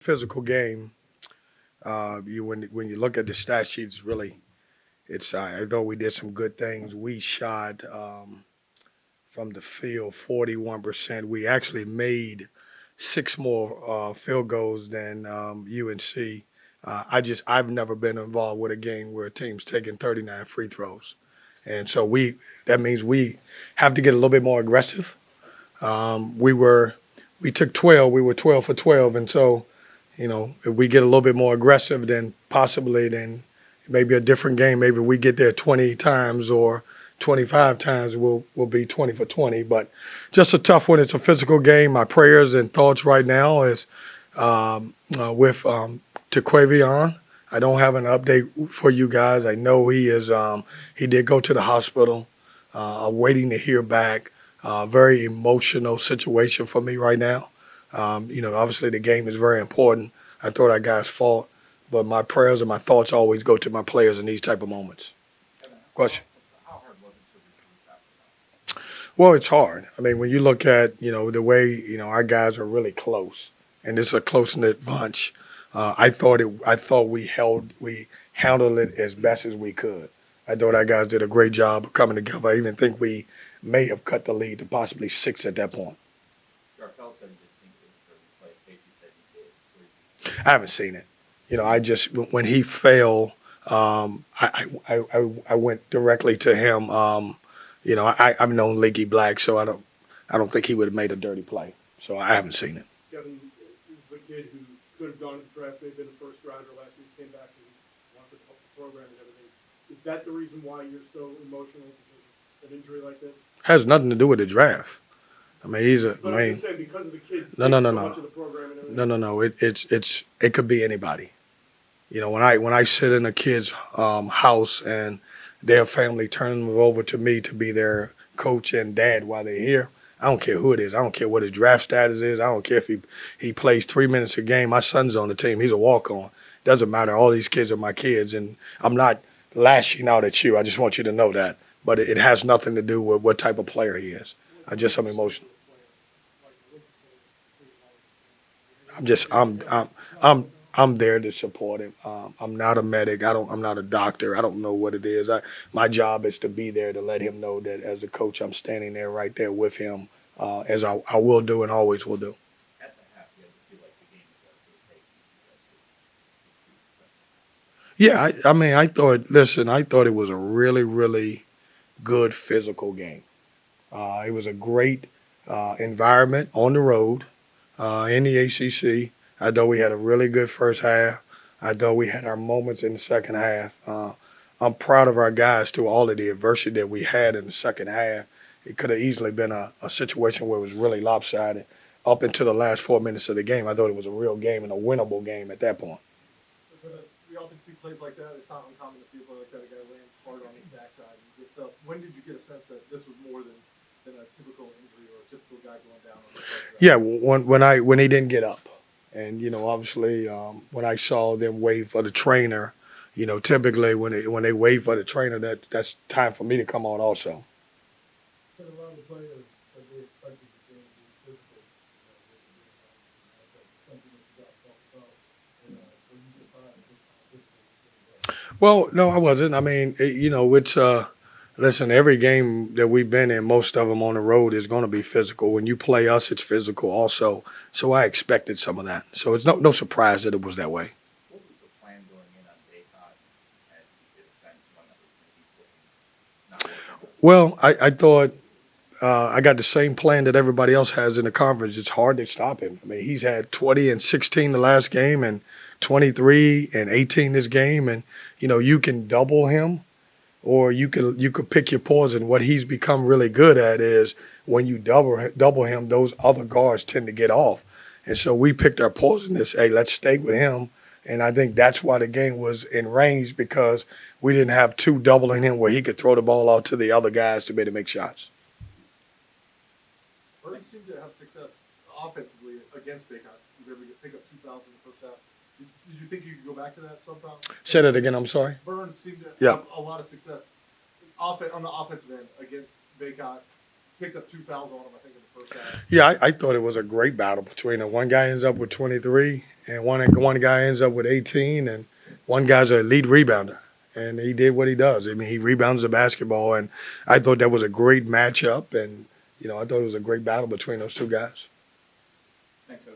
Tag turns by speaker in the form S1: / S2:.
S1: Physical game. When you look at the stat sheets, really, it's although we did some good things, we shot from the field 41%. We actually made six more field goals than UNC. I've never been involved with a game where a team's taking 39 free throws, and so that means we have to get a little bit more aggressive. We took 12. We were 12 for 12, and so if we get a little bit more aggressive, then maybe a different game. Maybe we get there 20 times or 25 times, we'll be 20 for 20. But just a tough one. It's a physical game. My prayers and thoughts right now is with Tequavion. I don't have an update for you guys. I know he did go to the hospital, waiting to hear back. Very emotional situation for me right now. Obviously the game is very important. I thought our guys fought, but my prayers and my thoughts always go to my players in these type of moments. Question. Well, it's hard. I mean, when you look at the way our guys are really close, and it's a close knit bunch. I thought we handled it as best as we could. I thought our guys did a great job of coming together. I even think we may have cut the lead to possibly six at that point. I haven't seen it. I just when he fell, I went directly to him. I've known Leaky Black, so I don't think he would have made a dirty play. So I haven't seen it.
S2: Kevin is a kid who could have gone to the draft, maybe been a first rounder last week, came back and wanted to help the program and everything. Is that the reason why you're so emotional because of an injury like this?
S1: Has nothing to do with the draft. I mean,
S2: But I'm just saying because of the kid
S1: no, no, no,
S2: so
S1: no,
S2: much of the program and everything.
S1: no. It could be anybody. When I sit in a kid's house and their family turns them over to me to be their coach and dad while they're here, I don't care who it is. I don't care what his draft status is. I don't care if he plays 3 minutes a game. My son's on the team. He's a walk-on. Doesn't matter. All these kids are my kids, and I'm not lashing out at you. I just want you to know that. But it has nothing to do with what type of player he is. I'm emotional. I'm just I'm there to support him. I'm not a medic. I'm not a doctor. I don't know what it is. My job is to be there to let him know that as a coach, I'm standing there right there with him, as I will do and always will do. Yeah, I mean, I thought it was a really, really good physical game. It was a great environment on the road in the ACC. I thought we had a really good first half. I thought we had our moments in the second half. I'm proud of our guys through all of the adversity that we had in the second half. It could have easily been a situation where it was really lopsided up into the last 4 minutes of the game. I thought it was a real game and a winnable game at that point.
S3: We often see plays like that. It's not uncommon to see a play like that. A guy lands hard on his backside and gets up. When did you get a sense that this was more than a typical injury or a typical guy going down on the play?
S1: Yeah, when he didn't get up, and obviously when I saw them wait for the trainer, typically when they wait for the trainer, that's time for me to come on also.
S3: But a lot of the players said they expected the game to be physical. Something that you guys talked about. And were you surprised just how physical this game was?
S1: Well, no, I wasn't. I mean, it's listen. Every game that we've been in, most of them on the road, is going to be physical. When you play us, it's physical also. So I expected some of that. So it's no surprise that it was that way.
S4: What was the plan going in on Daycott as you get a sense when that was going to be sitting, not working?
S1: Well, I thought I got the same plan that everybody else has in the conference. It's hard to stop him. I mean, he's had 20 and 16 the last game and 23 and 18 this game, and you can double him or you could pick your poison. What he's become really good at is when you double him, those other guards tend to get off, and so we picked our poison. This, hey, let's stay with him, and I think that's why the game was in range because we didn't have two doubling him where he could throw the ball out to the other guys to be able to make shots.
S3: Burns seemed to have success offensively against Bacon. He was able to pick up 2,000 in the first half. Did you think you could go back to that sometime?
S1: Say that again. I'm sorry.
S3: Burns seemed to
S1: Yeah.
S3: have a lot of success on the offensive end against Bacon. picked up 2 fouls on him, I think, in the first half.
S1: Yeah, I thought it was a great battle between them. One guy ends up with 23, and one guy ends up with 18, and one guy's a lead rebounder, and he did what he does. I mean, he rebounds the basketball, and I thought that was a great matchup, and I thought it was a great battle between those two guys.
S4: Thanks, Coach.